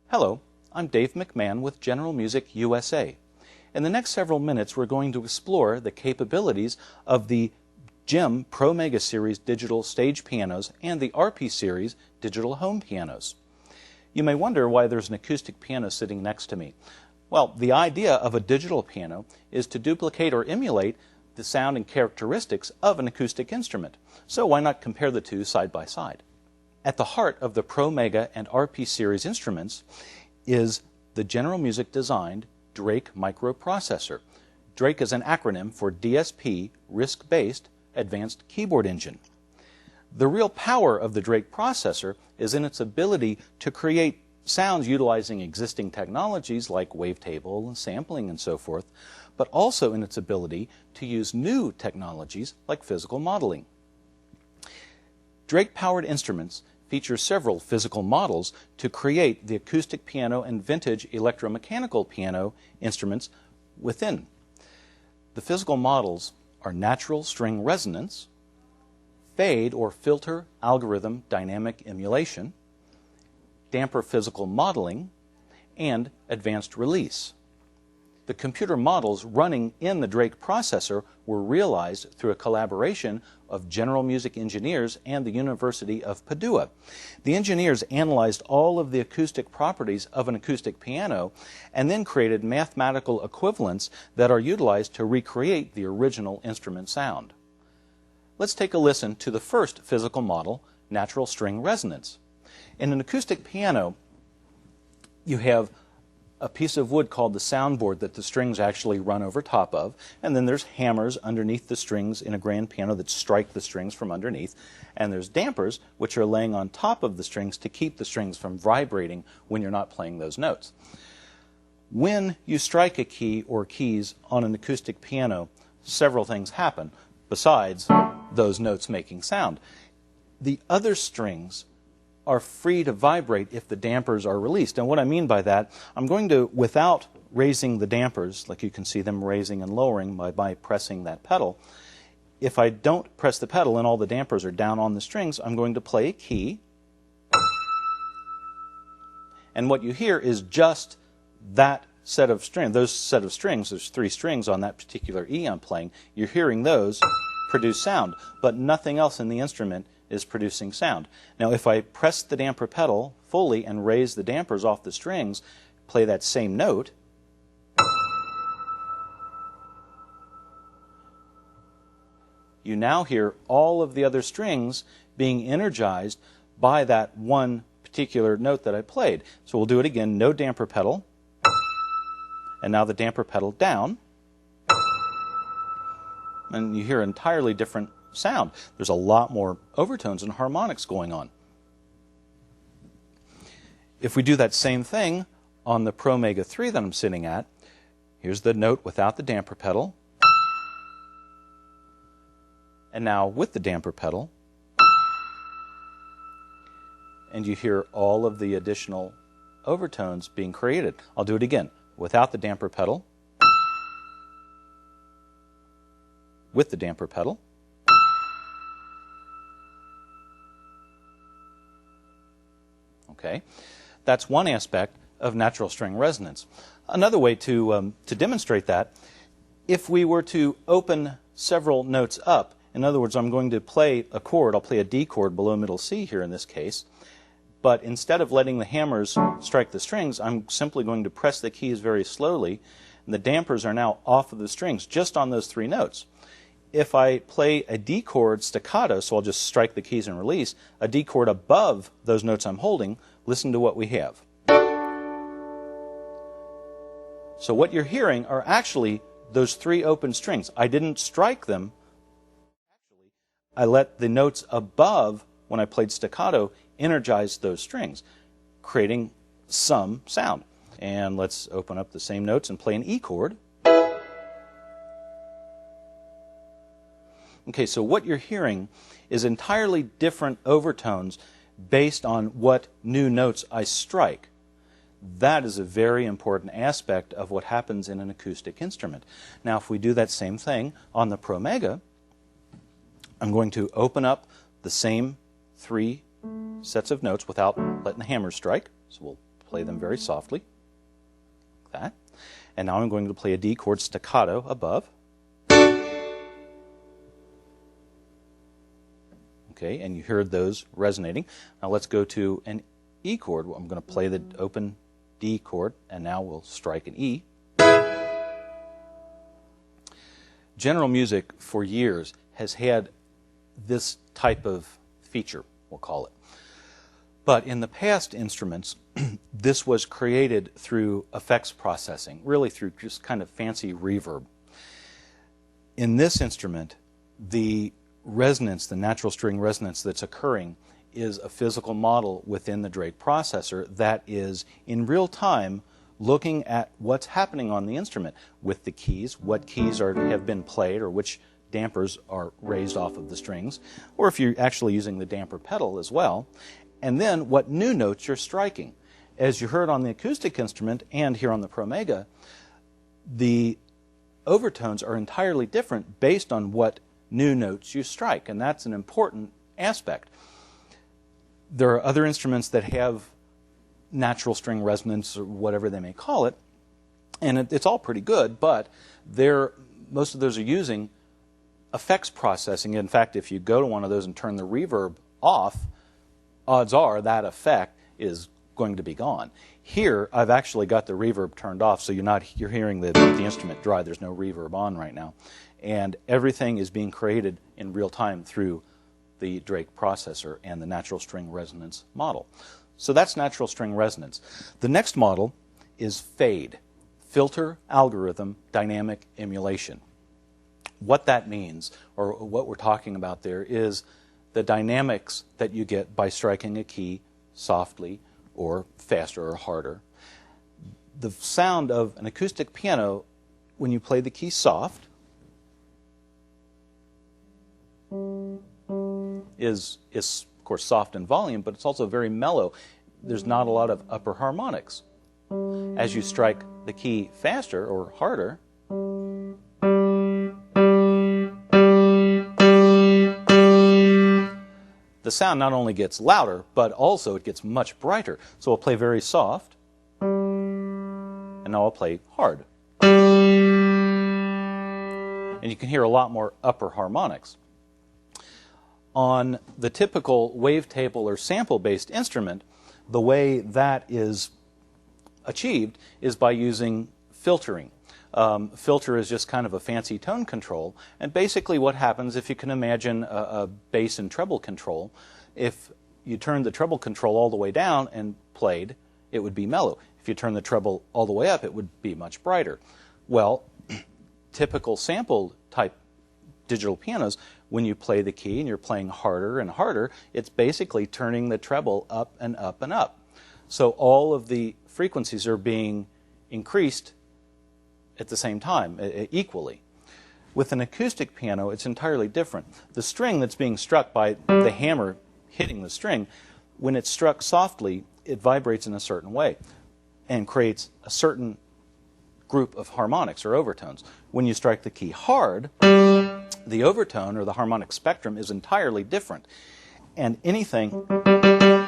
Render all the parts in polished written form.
Hello, I'm Dave McMahon with General Music USA. In the next several minutes, we're going to explore the capabilities of the GEM Pro Mega Series digital stage pianos and the RP Series digital home pianos. You may wonder why there's an acoustic piano sitting next to me. Well, the idea of a digital piano is to duplicate or emulate the sound and characteristics of an acoustic instrument. So why not compare the two side by side? At the heart of the Pro Mega and RP Series instruments is the General Music designed Drake microprocessor. Drake is an acronym for DSP, RISC-based Advanced Keyboard Engine. The real power of the Drake processor is in its ability to create sounds utilizing existing technologies like wavetable and sampling and so forth, but also in its ability to use new technologies like physical modeling. Drake-powered instruments feature several physical models to create the acoustic piano and vintage electromechanical piano instruments within. The physical models are natural string resonance, fade or filter algorithm dynamic emulation, damper physical modeling, and advanced release. The computer models running in the Drake processor were realized through a collaboration of General Music engineers and the University of Padua. The engineers analyzed all of the acoustic properties of an acoustic piano and then created mathematical equivalents that are utilized to recreate the original instrument sound. Let's take a listen to the first physical model, natural string resonance. In an acoustic piano, you have a piece of wood called the soundboard that the strings actually run over top of, and then there's hammers underneath the strings in a grand piano that strike the strings from underneath, and there's dampers which are laying on top of the strings to keep the strings from vibrating when you're not playing those notes. When you strike a key or keys on an acoustic piano, several things happen besides those notes making sound. The other strings are free to vibrate if the dampers are released. And what I mean by that, I'm going to, without raising the dampers, like you can see them raising and lowering by pressing that pedal, if I don't press the pedal and all the dampers are down on the strings, I'm going to play a key. And what you hear is just that set of strings, those set of strings, there's 3 strings on that particular E I'm playing, you're hearing those produce sound, but nothing else in the instrument is producing sound. Now if I press the damper pedal fully and raise the dampers off the strings, play that same note, you now hear all of the other strings being energized by that one particular note that I played. So we'll do it again, no damper pedal, and now the damper pedal down, and you hear an entirely different sound. There's a lot more overtones and harmonics going on. If we do that same thing on the Pro Mega 3 that I'm sitting at, here's the note without the damper pedal, and now with the damper pedal, and you hear all of the additional overtones being created. I'll do it again, without the damper pedal, with the damper pedal, okay? That's one aspect of natural string resonance. Another way to demonstrate that, if we were to open several notes up, in other words, I'm going to play a chord, I'll play a D chord below middle C here in this case, but instead of letting the hammers strike the strings, I'm simply going to press the keys very slowly, and the dampers are now off of the strings just on those 3 notes. If I play a D chord staccato, so I'll just strike the keys and release, a D chord above those notes I'm holding, listen to what we have. So what you're hearing are actually those 3 open strings. I didn't strike them. Actually, I let the notes above, when I played staccato, energize those strings, creating some sound. And let's open up the same notes and play an E chord. Okay, so what you're hearing is entirely different overtones based on what new notes I strike. That is a very important aspect of what happens in an acoustic instrument. Now, if we do that same thing on the Pro Mega, I'm going to open up the same 3 sets of notes without letting the hammer strike. So we'll play them very softly, like that. And now I'm going to play a D chord staccato above. Okay, and you heard those resonating. Now let's go to an E chord. I'm going to play the open D chord, and now we'll strike an E. General music for years has had this type of feature, we'll call it. But in the past instruments, this was created through effects processing, really through just kind of fancy reverb. In this instrument, the resonance, the natural string resonance that's occurring, is a physical model within the Drake processor that is in real time looking at what's happening on the instrument with the keys, what keys have been played or which dampers are raised off of the strings, or if you're actually using the damper pedal as well, and then what new notes you're striking. As you heard on the acoustic instrument and here on the Pro Mega, the overtones are entirely different based on what new notes you strike, and that's an important aspect. There are other instruments that have natural string resonance or whatever they may call it, and it's all pretty good, but most of those are using effects processing. In fact, if you go to one of those and turn the reverb off, odds are that effect is going to be gone. Here, I've actually got the reverb turned off, so you're hearing the instrument dry. There's no reverb on right now. And everything is being created in real time through the Drake processor and the natural string resonance model. So that's natural string resonance. The next model is FADE, Filter Algorithm Dynamic Emulation. What that means, or what we're talking about there, is the dynamics that you get by striking a key softly or faster or harder. The sound of an acoustic piano, when you play the key soft, is of course soft in volume, but it's also very mellow. There's not a lot of upper harmonics. As you strike the key faster or harder, the sound not only gets louder, but also it gets much brighter. So I'll play very soft, and now I'll play hard. And you can hear a lot more upper harmonics. On the typical wavetable or sample-based instrument, the way that is achieved is by using filtering. Filter is just kind of a fancy tone control, and basically what happens, if you can imagine a bass and treble control, if you turned the treble control all the way down and played, it would be mellow. If you turn the treble all the way up, it would be much brighter. Well, typical sample type digital pianos, when you play the key and you're playing harder and harder, it's basically turning the treble up and up and up. So all of the frequencies are being increased at the same time, equally. With an acoustic piano, it's entirely different. The string that's being struck by the hammer hitting the string, when it's struck softly, it vibrates in a certain way and creates a certain group of harmonics or overtones. When you strike the key hard, the overtone or the harmonic spectrum is entirely different. And anything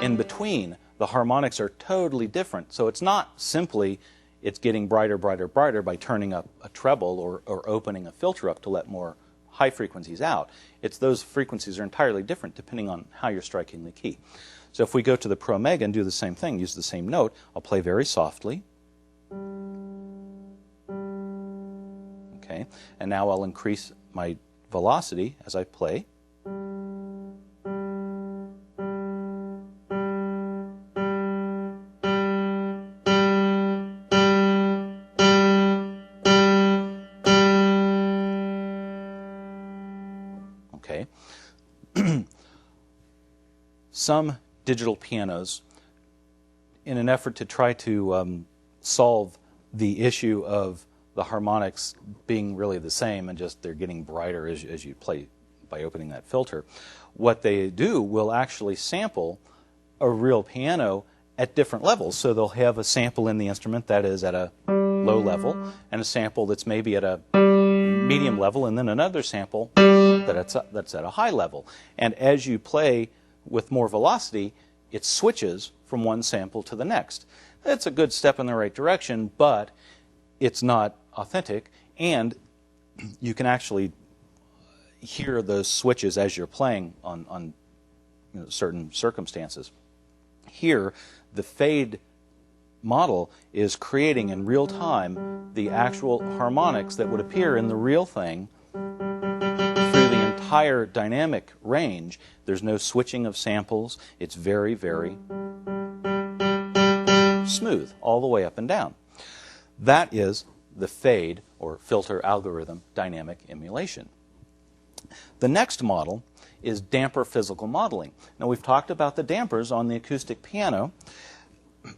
in between, the harmonics are totally different. So it's not simply it's getting brighter, brighter, brighter by turning up a treble or opening a filter up to let more high frequencies out. It's those frequencies are entirely different depending on how you're striking the key. So if we go to the Pro Mega and do the same thing, use the same note, I'll play very softly. Okay, and now I'll increase my velocity as I play. Okay. Some digital pianos, in an effort to try to solve the issue of the harmonics being really the same and just they're getting brighter as you play by opening that filter, what they do will actually sample a real piano at different levels. So they'll have a sample in the instrument that is at a low level and a sample that's maybe at a medium level and then another sample that's at a high level. And as you play with more velocity, it switches from one sample to the next. That's a good step in the right direction, but it's not authentic, and you can actually hear those switches as you're playing on certain circumstances. Here, the fade model is creating in real time the actual harmonics that would appear in the real thing through the entire dynamic range. There's no switching of samples. It's very, very smooth all the way up and down. That is the fade or filter algorithm dynamic emulation. The next model is damper physical modeling. Now, we've talked about the dampers on the acoustic piano.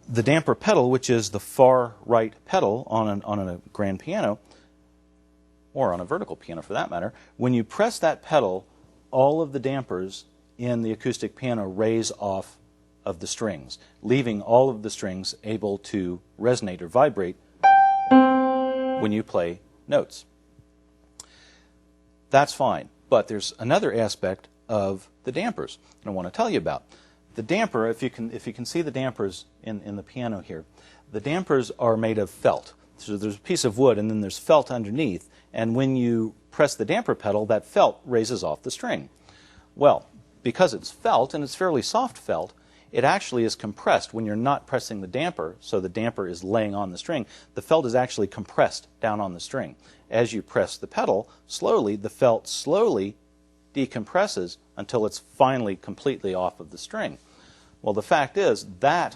The damper pedal, which is the far right pedal on a grand piano, or on a vertical piano for that matter, when you press that pedal, all of the dampers in the acoustic piano raise off of the strings, leaving all of the strings able to resonate or vibrate when you play notes. That's fine, but there's another aspect of the dampers I want to tell you about. The damper, if you can see the dampers in the piano here, the dampers are made of felt. So there's a piece of wood and then there's felt underneath, and when you press the damper pedal, that felt raises off the string. Well, because it's felt, and it's fairly soft felt, it actually is compressed when you're not pressing the damper, so the damper is laying on the string. The felt is actually compressed down on the string. As you press the pedal, slowly, the felt slowly decompresses until it's finally completely off of the string. Well, the fact is that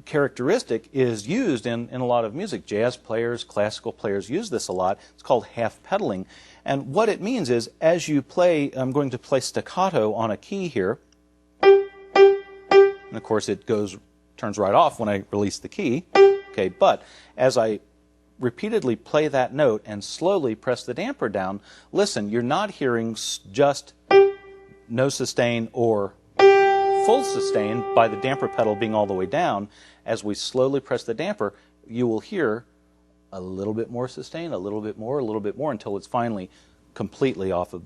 characteristic is used in a lot of music. Jazz players, classical players use this a lot. It's called half pedaling. And what it means is, as you play, I'm going to play staccato on a key here. And of course it turns right off when I release the key. Okay, but as I repeatedly play that note and slowly press the damper down, listen, you're not hearing just no sustain or full sustain by the damper pedal being all the way down. As we slowly press the damper, you will hear a little bit more sustain, a little bit more, until it's finally completely off of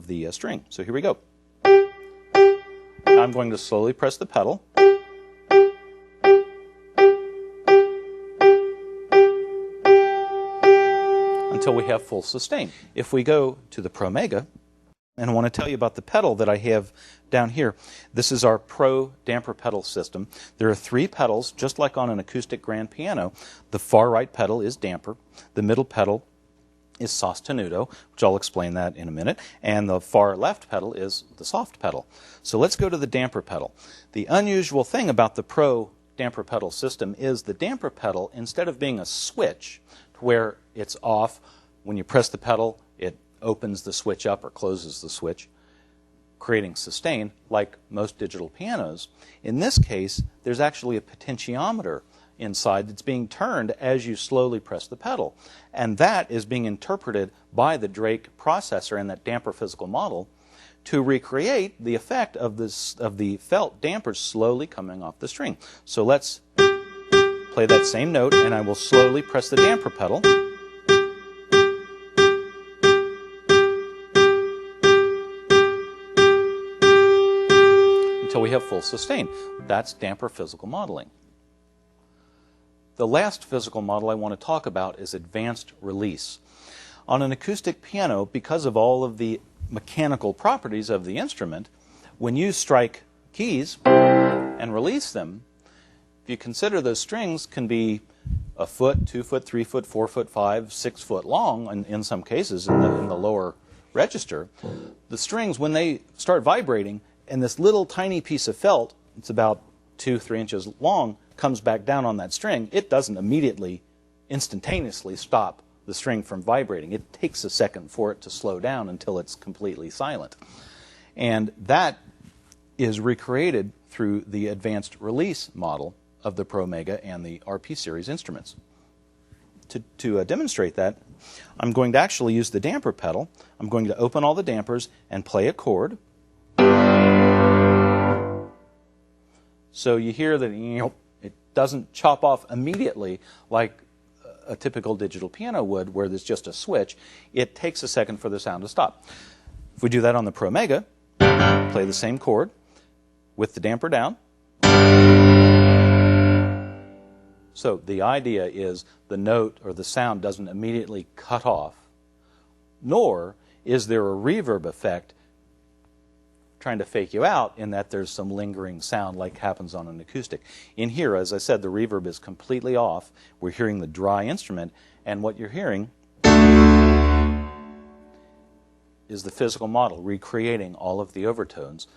the string. So here we go. I'm going to slowly press the pedal. Until we have full sustain. If we go to the Pro Mega, and I want to tell you about the pedal that I have down here. This is our Pro damper pedal system. There are 3 pedals, just like on an acoustic grand piano. The far right pedal is damper. The middle pedal is sostenuto, which I'll explain that in a minute. And the far left pedal is the soft pedal. So let's go to the damper pedal. The unusual thing about the Pro damper pedal system is the damper pedal, instead of being a switch where it's off, when you press the pedal, it opens the switch up or closes the switch, creating sustain like most digital pianos. In this case, there's actually a potentiometer inside that's being turned as you slowly press the pedal. And that is being interpreted by the Drake processor and that damper physical model to recreate the effect of the felt dampers slowly coming off the string. So let's play that same note, and I will slowly press the damper pedal. Until we have full sustain. That's damper physical modeling. The last physical model I want to talk about is advanced release. On an acoustic piano, because of all of the mechanical properties of the instrument, when you strike keys and release them, if you consider those strings can be a foot, 2 foot, 3 foot, 4 foot, 5, 6 foot long, in some cases in the lower register, the strings, when they start vibrating, and this little tiny piece of felt, it's about 2-3 inches long, comes back down on that string, it doesn't immediately, instantaneously stop the string from vibrating. It takes a second for it to slow down until it's completely silent. And that is recreated through the advanced release model of the Pro Mega and the RP series instruments. To demonstrate that, I'm going to actually use the damper pedal. I'm going to open all the dampers and play a chord. So you hear that it doesn't chop off immediately like a typical digital piano would, where there's just a switch. It takes a second for the sound to stop. If we do that on the Pro Mega, play the same chord with the damper down, So the idea is the note or the sound doesn't immediately cut off, nor is there a reverb effect trying to fake you out in that there's some lingering sound like happens on an acoustic. In here, as I said, the reverb is completely off. We're hearing the dry instrument, and what you're hearing is the physical model recreating all of the overtones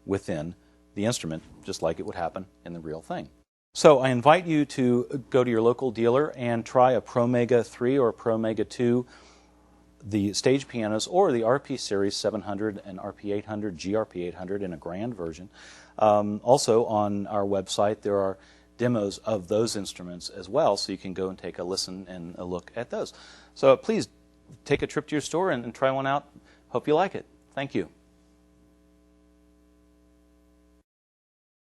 within the instrument, just like it would happen in the real thing. So I invite you to go to your local dealer and try a Pro Mega 3 or Pro Mega 2, the stage pianos, or the RP Series 700 and RP 800, GRP 800 in a grand version. Also on our website there are demos of those instruments as well, so you can go and take a listen and a look at those. So please take a trip to your store and try one out. Hope you like it. Thank you.